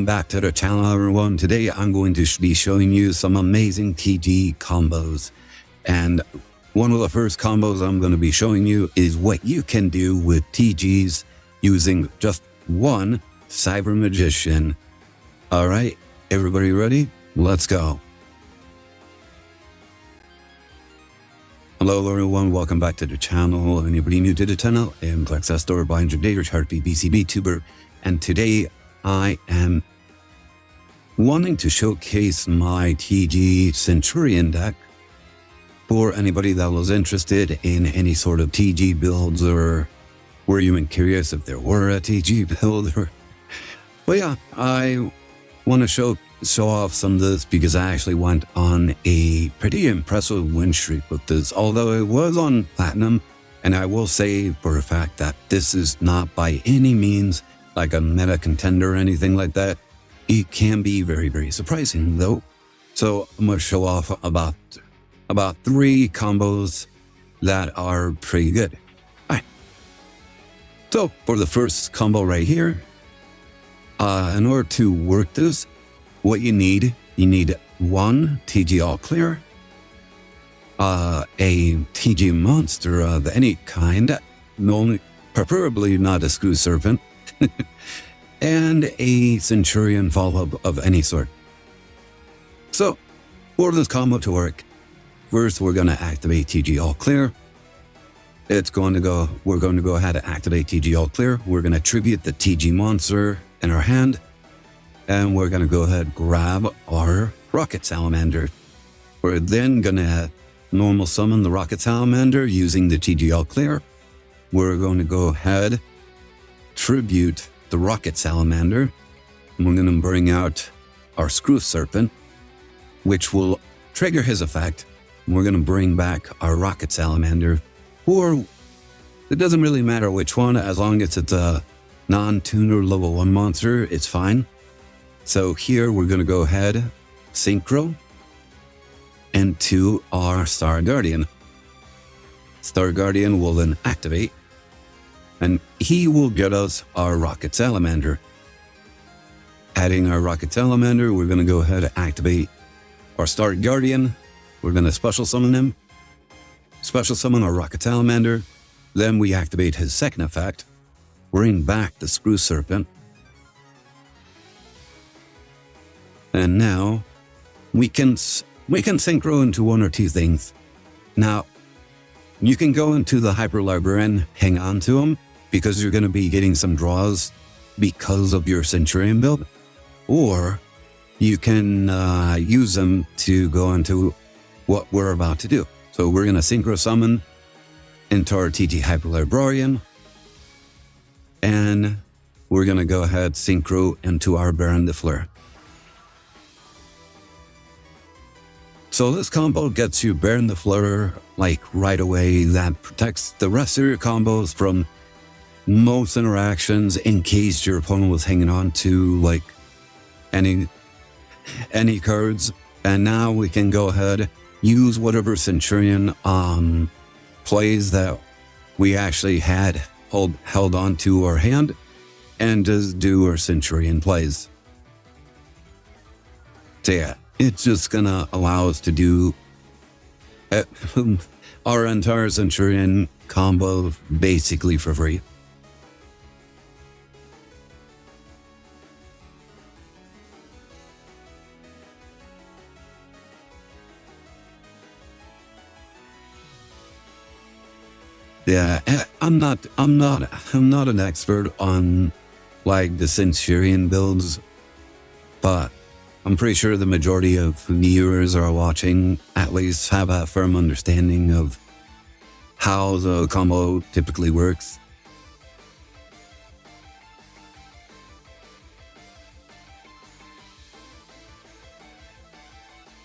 Back to the channel, everyone. Today I'm going to be showing you some amazing TG combos, and one of the first combos I'm going to be showing you is what you can do with TGs using just one Cyber Magician. All right, everybody ready? Let's go. Hello everyone, welcome back to the channel. Anybody new to the channel, I am Plexus Store behind your Data Sharpie BCB tuber, and today I am wanting to showcase my TG Centur-ion deck for anybody that was interested in any sort of TG builds, or were you even curious if there were a TG build. But yeah, I want to show off some of this because I actually went on a pretty impressive win streak with this, although it was on platinum. And I will say for a fact that this is not by any means like a meta contender or anything like that. It can be very, very surprising though. So I'm going to show off about 3 combos that are pretty good. All right. So for the first combo right here, in order to work this, what you need one TG all clear, a TG monster of any kind, preferably not a screw serpent, and a Centur-ion follow-up of any sort. So, for this combo to work, first we're going to activate TG all clear. We're going to go ahead and activate TG all clear. We're going to tribute the TG monster in our hand, and we're going to go ahead and grab our Rocket Salamander. We're then going to normal summon the Rocket Salamander using the TG all clear. We're going to go ahead, tribute the Rocket Salamander, and we're going to bring out our Screw Serpent, which will trigger his effect. We're going to bring back our Rocket Salamander, or it doesn't really matter which one, as long as it's a non-tuner level 1 monster, it's fine. So here we're going to go ahead, synchro into our Star Guardian. Star Guardian will then activate, and he will get us our Rocket Salamander. Adding our Rocket Salamander, we're going to go ahead and activate our Star Guardian. We're going to special summon him. Special summon our Rocket Salamander. Then we activate his second effect. Bring back the Screw Serpent. And now we can synchro into one or two things. Now, you can go into the Hyper Librarian, hang on to him, because you're going to be getting some draws because of your Centur-ion build, or you can use them to go into what we're about to do. So we're going to synchro summon into our TG Hyper Librarian, and we're going to go ahead synchro into our Baron de Fleur. So this combo gets you Baron de Fleur like right away. That protects the rest of your combos from most interactions in case your opponent was hanging on to like any cards. And now we can go ahead, use whatever Centur-ion plays that we actually had held on to our hand, and just do our Centur-ion plays. So yeah, it's just gonna allow us to do our entire Centur-ion combo basically for free. Yeah, I'm not an expert on like the Centur-ion builds, but I'm pretty sure the majority of viewers are watching at least have a firm understanding of how the combo typically works.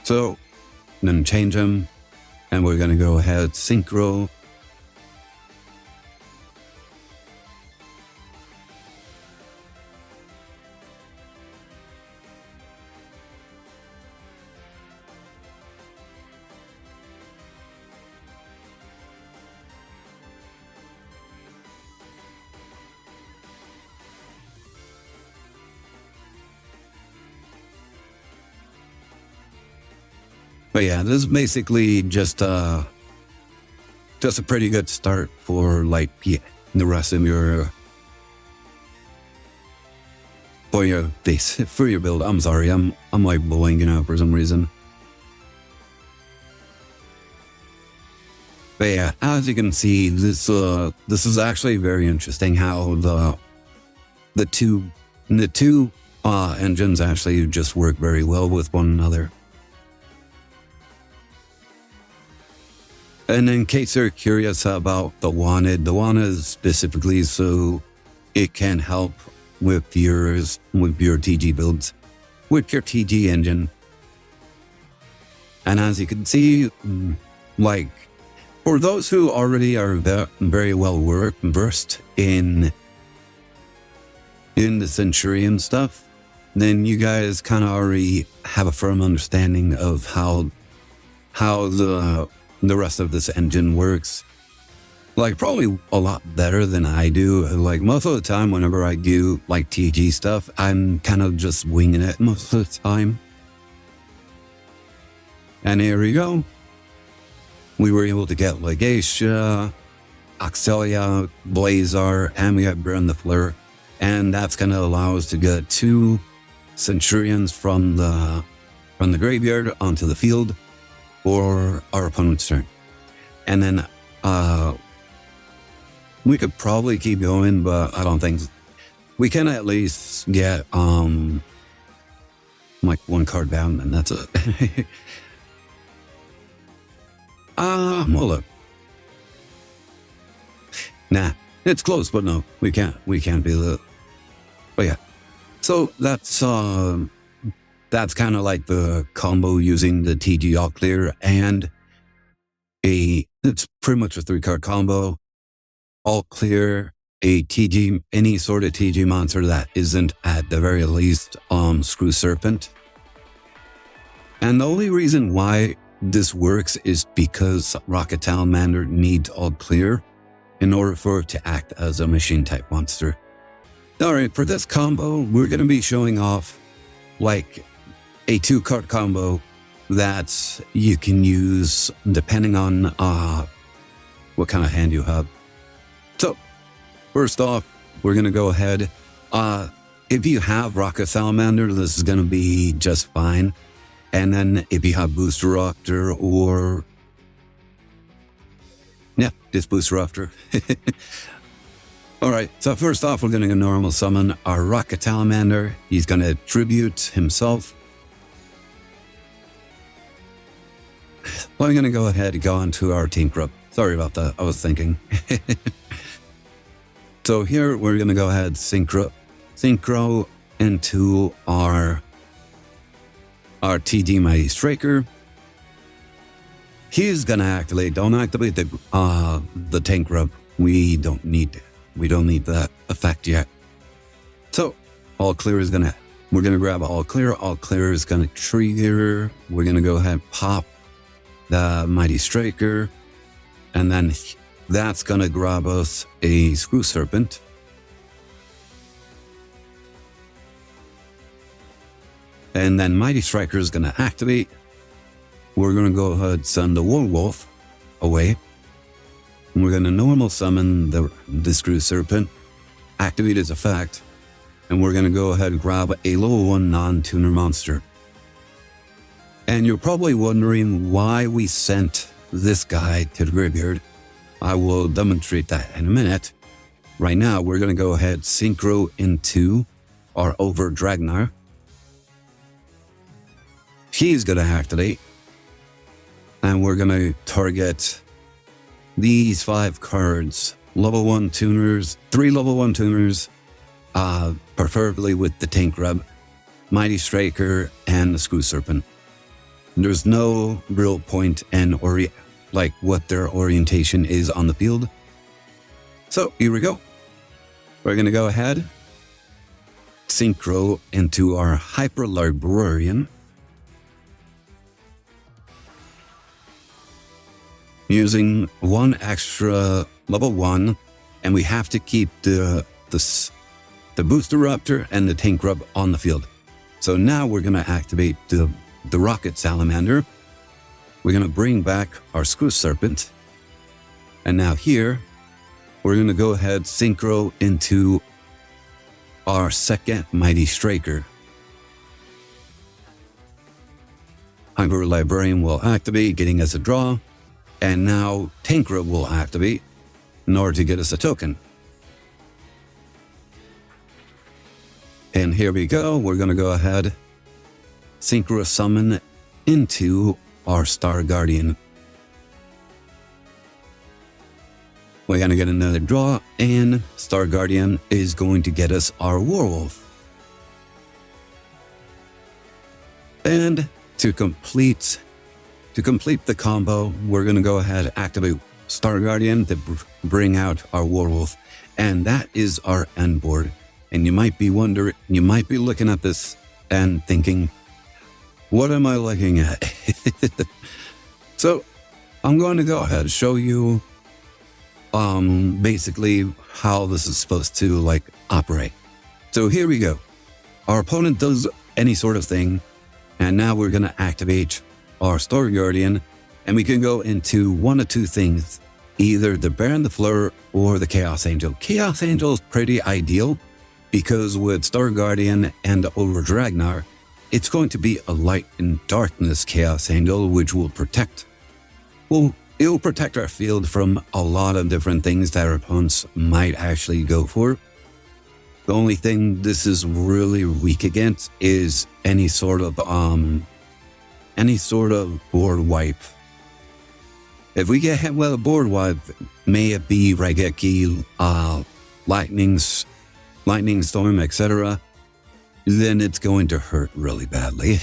So, I'm going to change them, and we're going to go ahead synchro. But yeah, this is basically just a pretty good start for like the rest of your for your build. I'm sorry, I'm like blinking out for some reason. But yeah, as you can see, this is actually very interesting how the two engines actually just work very well with one another. And in case you're curious about the wanted is specifically so it can help with your TG builds, with your TG engine. And as you can see, like, for those who already are very well versed in the Centur-ion stuff, then you guys kind of already have a firm understanding of how the rest of this engine works. Like, probably a lot better than I do. Like, most of the time whenever I do like TG stuff, I'm kind of just winging it most of the time. And here we go. We were able to get Legacia, Auxilia, Blazar, and we got Burn the Fleur. And that's going to allow us to get 2 Centurions from the graveyard onto the field for our opponent's turn. And then we could probably keep going, but I don't think we can. At least get like 1 card down, and that's it. Well, look. Nah, it's close, but no, we can't be the. But yeah, so that's kind of like the combo using the TG All Clear and it's pretty much a 3-card combo. All Clear, a TG, any sort of TG monster that isn't at the very least Screw Serpent. And the only reason why this works is because Rocket Salamander needs All Clear in order for it to act as a machine type monster. Alright, for this combo, we're going to be showing off like a 2-card combo that you can use depending on what kind of hand you have. So, first off, we're going to go ahead. If you have Rocket Salamander, this is going to be just fine. And then if you have Booster Raptor or... yeah, just Booster Raptor. Alright, so first off, we're going to normal summon our Rocket Salamander. He's going to tribute himself. Well, I'm going to go ahead and go on to our Tinker. Sorry about that, I was thinking. So here, we're going to go ahead synchro into our TD Mighty Striker. He's going to activate, don't activate the Tank Rub. We don't need that effect yet. So, All Clear is we're going to grab All Clear. All Clear is going to trigger. We're going to go ahead and pop the Mighty Striker. And then that's going to grab us a Screw Serpent. And then Mighty Striker is going to activate. We're going to go ahead and send the Werewolf away. And we're going to normal summon the Screw Serpent, activate its effect, and we're going to go ahead and grab a level 1 non-tuner monster. And you're probably wondering why we sent this guy to the graveyard. I will demonstrate that in a minute. Right now, we're going to go ahead synchro into our Over Dragnar. He's going to activate. And we're going to target these 5 cards. Level 1 tuners, 3 level 1 tuners, preferably with the Tank Rub, Mighty Striker, and the Screw Serpent. There's no real point in what their orientation is on the field. So here we go. We're going to go ahead, synchro into our Hyper Librarian. Using 1 extra level 1, and we have to keep the Booster Raptor and the Tank Rub on the field. So now we're going to activate the Rocket Salamander. we're going to bring back our Screw Serpent. And now here, we're going to go ahead, synchro into our second Mighty Striker. Hyper Librarian will activate, getting us a draw. And now Tankra will activate in order to get us a token. And here we go. We're going to go ahead, synchro summon into our Star Guardian. We're going to get another draw, and Star Guardian is going to get us our Werewolf. And to complete the combo, we're going to go ahead and activate Star Guardian to bring out our Werewolf. And that is our end board. And you might be wondering, you might be looking at this and thinking, what am I looking at? So I'm going to go ahead and show you basically how this is supposed to operate. So here we go. Our opponent does any sort of thing, and now we're going to activate our Star Guardian, and we can go into one of two things, either the Baron the Fleur or the Chaos Angel. Chaos Angel is pretty ideal because with Star Guardian and Over Dragnar, it's going to be a light and darkness Chaos Angel, which will protect. Well, it will protect our field from a lot of different things that our opponents might actually go for. The only thing this is really weak against is any sort of board wipe. If we get hit with a board wipe, may it be Raigeki, Lightning Storm, etc., then it's going to hurt really badly.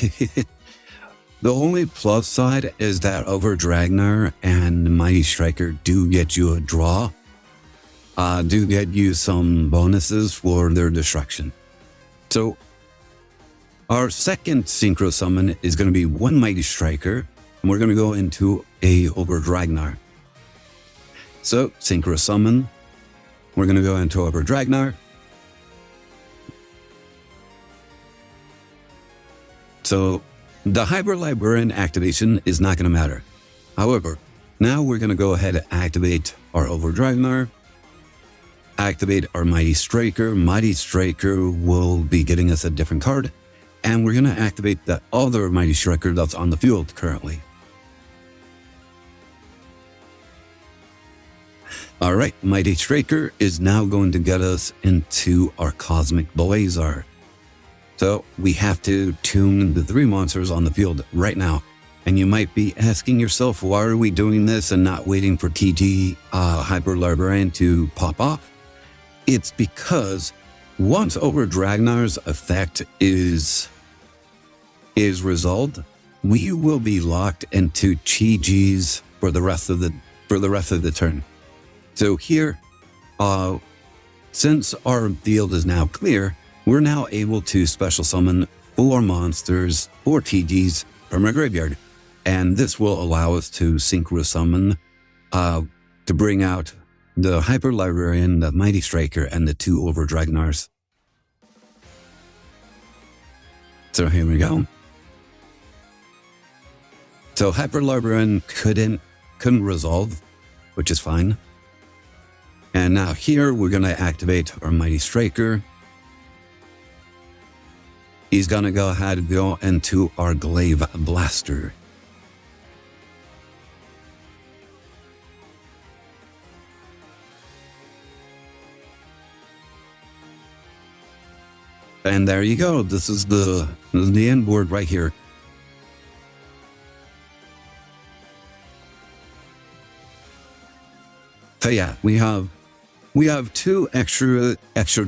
The only plus side is that Over Dragnar and Mighty Striker do get you a draw, do get you some bonuses for their destruction. So our second Synchro Summon is going to be one Mighty Striker, and we're going to go into a Over Dragnar. So Synchro Summon, we're going to go into Over Dragnar. So the Hyper Librarian activation is not going to matter. However, now we're going to go ahead and activate our Over Dragnar, activate our Mighty Striker. Mighty Striker will be getting us a different card, and we're going to activate the other Mighty Striker that's on the field currently. Alright, Mighty Striker is now going to get us into our Cosmic Blazar. So we have to tune the 3 monsters on the field right now. And you might be asking yourself, why are we doing this and not waiting for TG Hyper Librarian to pop off? It's because once Over Dragnar's effect is resolved, we will be locked into Chi-G's for the rest of the turn. So here, since our field is now clear, we're now able to special summon 4 monsters, 4 TGs from our graveyard. And this will allow us to synchro summon to bring out the Hyper Librarian, the Mighty Striker, and the 2 Over Dragnars. So here we go. So Hyper Librarian couldn't resolve, which is fine. And now here we're going to activate our Mighty Striker. He's going to go ahead and go into our Glaive Blaster. And there you go. This is the end board right here. So yeah, we have 2 extra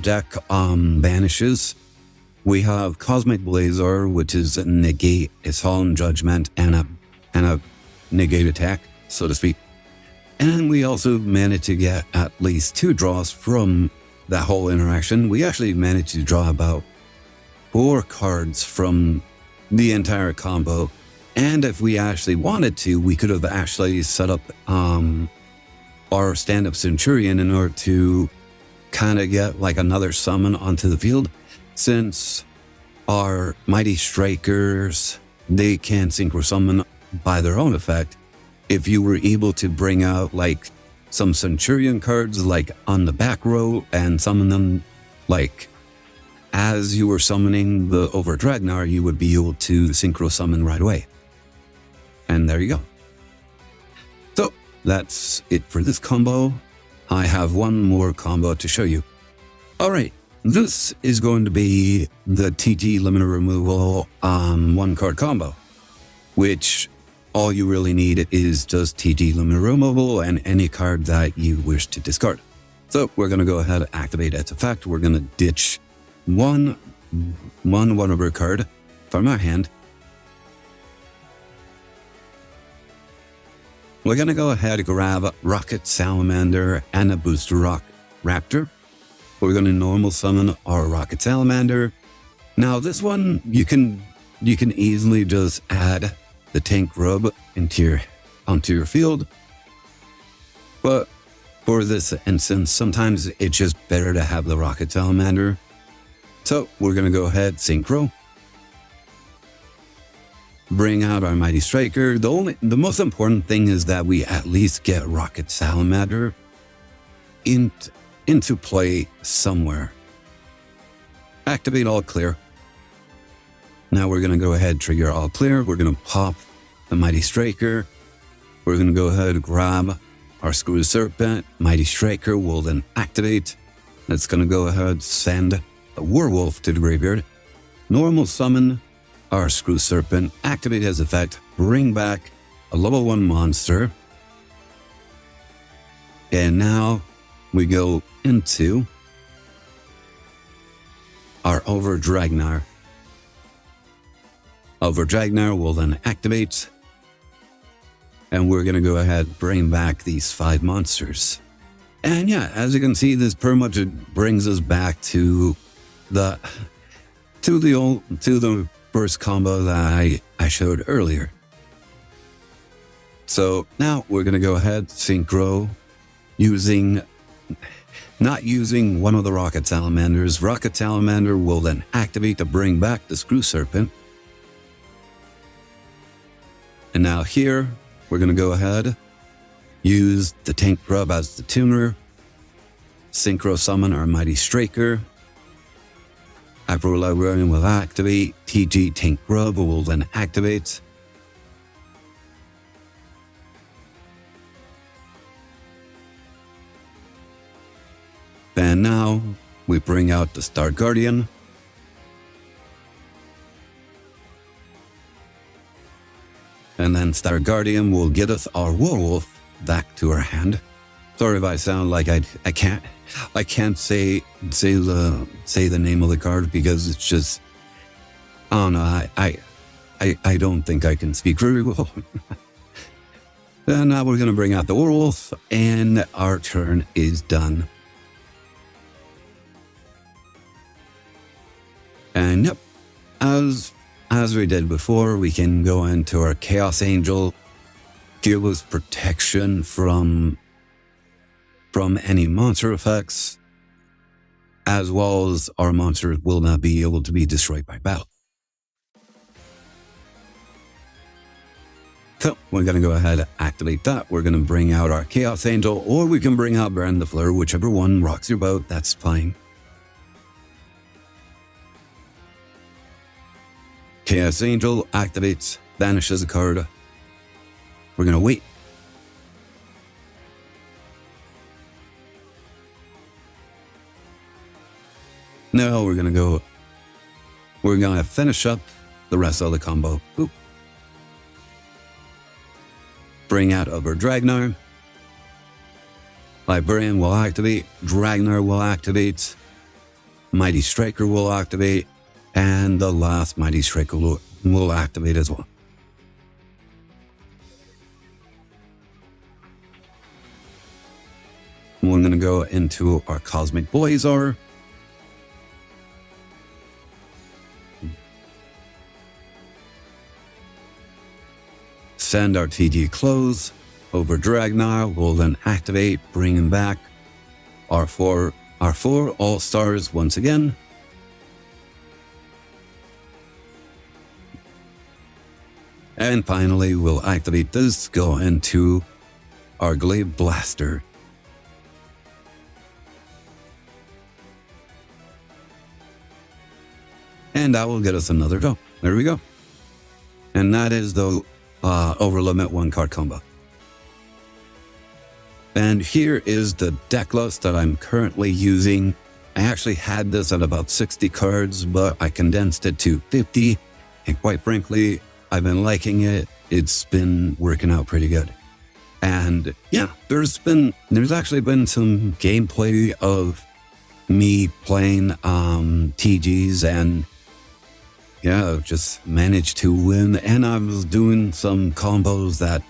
deck banishes. We have Cosmic Blazar, which is a negate, a solemn judgment, and a negate attack, so to speak. And we also managed to get at least 2 draws from that whole interaction. We actually managed to draw about 4 cards from the entire combo. And if we actually wanted to, we could have actually set up our stand-up Centur-ion in order to kind of get another summon onto the field. Since our Mighty Strikers, they can synchro summon by their own effect, if you were able to bring out like some Centur-ion cards like on the back row and summon them like as you were summoning the Over Dragnar, you would be able to synchro summon right away. And there you go. So that's it for this combo. I have one more combo to show you. All right, this is going to be the TG limiter removal on one card combo, which all you really need is just TG limiter removal and any card that you wish to discard. So we're going to go ahead and activate its effect. We're going to ditch one whatever card from our hand. We're going to go ahead and grab Rocket Salamander and a Booster Rock Raptor. We're going to normal summon our Rocket Salamander. Now this one, you can easily just add the Tank Rub onto your field. But for this instance, sometimes it's just better to have the Rocket Salamander. So we're going to go ahead, synchro. Bring out our Mighty Striker. The most important thing is that we at least get Rocket Salamander into play somewhere. Activate all clear. Now we're going to go ahead, trigger all clear. We're going to pop the Mighty Striker. We're going to go ahead and grab our Screw Serpent. Mighty Striker will then activate. That's going to go ahead, send a Werewolf to the graveyard. Normal summon our Screw Serpent, activate his effect, bring back a level 1 monster. And now we go into our Over Dragnar. Over Dragnar will then activate. And we're going to go ahead and bring back these 5 monsters. And yeah, as you can see, this pretty much brings us back to the first combo that I showed earlier. So now we're going to go ahead, synchro, not using one of the Rocket Salamanders. Rocket Salamander will then activate to bring back the Screw Serpent. And now here, we're going to go ahead, use the Tank Grub as the tuner, synchro summon our Mighty Striker. Hyper Librarian will activate. TG Tank Grub will then activate. And now we bring out the Star Guardian. And then Star Guardian will get us our Werewolf back to our hand. Sorry if I sound like I can't say the name of the card because it's just, I don't know, I don't think I can speak very well. And now we're going to bring out the Werewolf and our turn is done. And yep, as we did before, we can go into our Chaos Angel, give us protection from any monster effects, as well as our monsters will not be able to be destroyed by battle. So we're going to go ahead and activate that. We're going to bring out our Chaos Angel, or we can bring out Brand the Fleur, whichever one rocks your boat, that's fine. Chaos Angel activates, banishes a card. We're going to wait. Now we're going to finish up the rest of the combo. Oop. Bring out Over Dragnar. Librarian will activate. Dragnar will activate. Mighty Striker will activate. And the last Mighty Striker will activate as well. We're going to go into our Cosmic Blazer. Send our TG close. Over Dragnar will then activate, bringing back our four All-Stars once again. And finally, we'll activate this, go into our Glaive Blaster. And that will get us another go. There we go. And that is the over limit 1-card combo. And here is the deck list that I'm currently using. I actually had this at about 60 cards, but I condensed it to 50. And quite frankly, I've been liking it. It's been working out pretty good. And yeah, there's actually been some gameplay of me playing TGs, and yeah, just managed to win. And I was doing some combos that,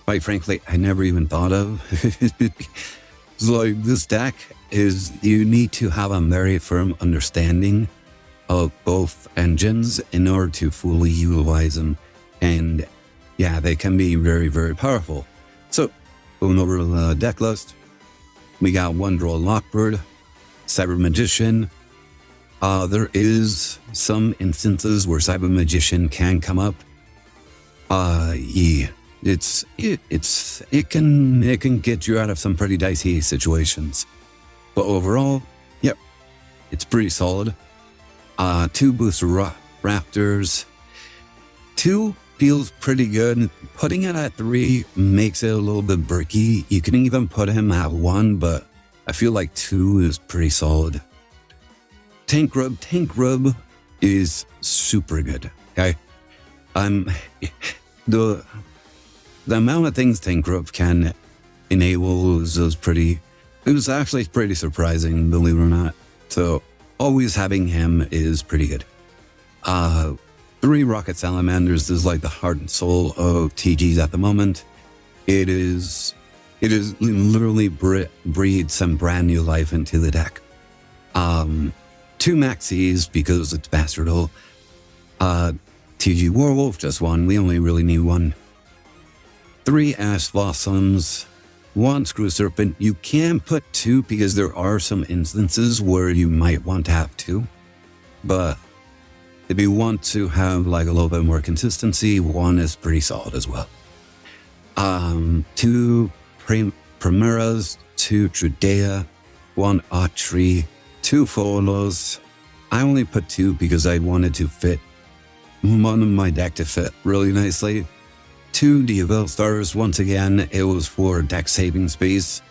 quite frankly, I never even thought of. So this deck is, you need to have a very firm understanding of both engines in order to fully utilize them. And yeah, they can be very, very powerful. So going over the deck list, we got One Draw Lockbird, Cyber Magician. There is some instances where Cyber Magician can come up. Yeah, it can get you out of some pretty dicey situations. But overall, yep, it's pretty solid. 2 Booster Raptors. 2 feels pretty good. Putting it at 3 makes it a little bit bricky. You can even put him at 1, but I feel like 2 is pretty solid. Tank Rub is super good. Okay, the amount of things Tank Rub can enable is it was actually pretty surprising, believe it or not. So always having him is pretty good. 3 Rocket Salamanders is like the heart and soul of TGs at the moment. It is literally breathed some brand new life into the deck. 2 Maxis because it's bastardal. TG Warwolf, just 1. We only really need 1. 3 Ash Blossoms. 1 Screw Serpent. You can put 2 because there are some instances where you might want to have 2. But if you want to have like a little bit more consistency, 1 is pretty solid as well. 2 Primeras, 2 Trudea, 1 Autry, 2 Folos. I only put 2 because I wanted to fit one of my deck to fit really nicely. 2 Diavel Stars. Once again, it was for deck saving space.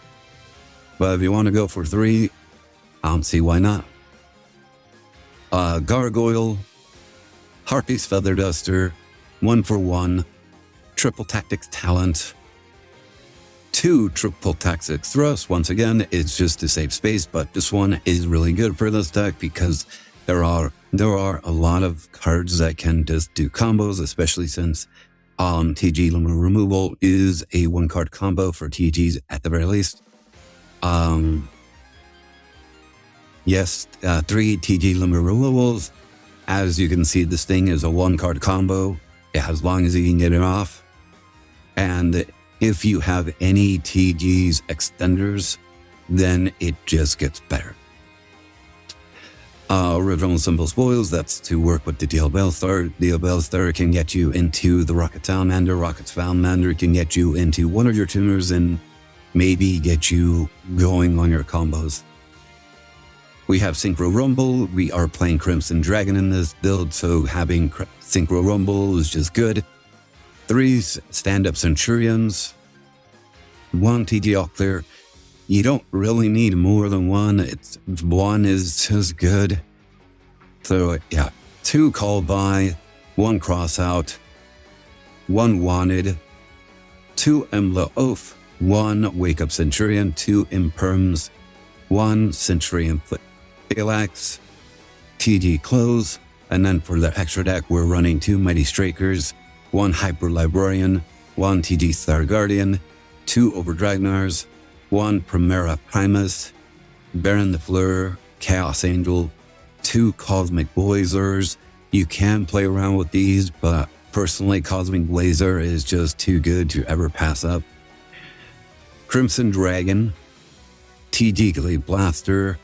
But if you want to go for 3, I don't see why not. Gargoyle, Harpy's Feather Duster, 1 for 1, Triple Tactics Talent, 2 Triple Tactics Thrust. Once again, it's just to save space, but this one is really good for this deck because there are a lot of cards that can just do combos, especially since TG Limit Removal is a 1-card combo for TGs at the very least. Yes, 3 TG Limit Removals. As you can see, this thing is a 1-card combo, as long as you can get it off. And if you have any TG's extenders, then it just gets better. Original Simple Spoils, that's to work with the DL Star. DL Star can get you into the Rocket Salamander. Rocket Salamander can get you into one of your tuners and maybe get you going on your combos. We have Synchro Rumble. We are playing Crimson Dragon in this build, so having Synchro Rumble is just good. 3 stand-up Centurions. 1 TG All-Clear. You don't really need more than 1. 1 is just good. So yeah, 2 Call By, 1 Cross Out, 1 Wanted, 2 Embla Oath, 1 Wake Up Centurion, 2 Imperms, 1 Centurion Foot Phalanx, TG Close, and then for the extra deck we're running 2 Mighty Strikers, 1 Hyper Librarian, 1 TG Star Guardian, 2 Overdragnars, 1 Primera Primus, Baron the Fleur, Chaos Angel, 2 Cosmic Blazers. You can play around with these, but personally Cosmic Blazer is just too good to ever pass up. Crimson Dragon, TG Glaive Blaster,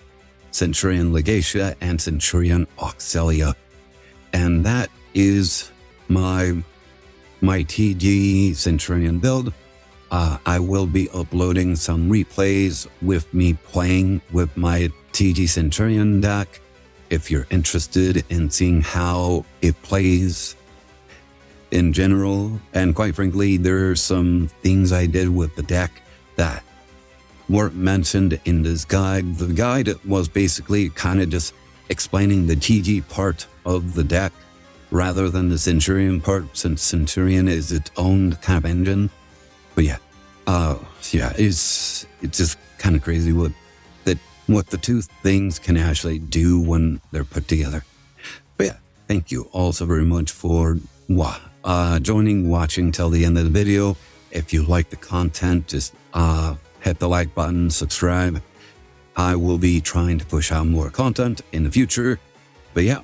Centurion Legatia, and Centurion Auxilia. And that is my my TG Centur-ion build. I will be uploading some replays with me playing with my TG Centur-ion deck. If you're interested in seeing how it plays in general, and quite frankly, there are some things I did with the deck that weren't mentioned in this guide. The guide was basically kind of just explaining the TG part of the deck rather than the Centur-ion part, since Centur-ion is its own kind of engine. But yeah, it's just kind of crazy what the two things can actually do when they're put together. But yeah, thank you all so very much for watching till the end of the video. If you like the content, just hit the like button, subscribe. I will be trying to push out more content in the future. But yeah,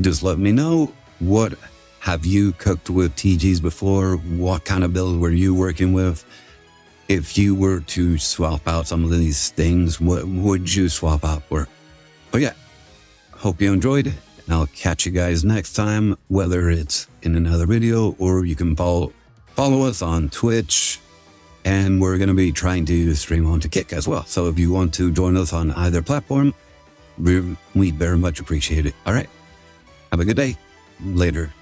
just let me know, what have you cooked with TGs before? What kind of build were you working with? If you were to swap out some of these things, what would you swap out for? But yeah, hope you enjoyed, and I'll catch you guys next time, whether it's in another video or you can follow us on Twitch, and we're going to be trying to stream onto Kick as well. So if you want to join us on either platform, we very much appreciate it. All right, have a good day. Later.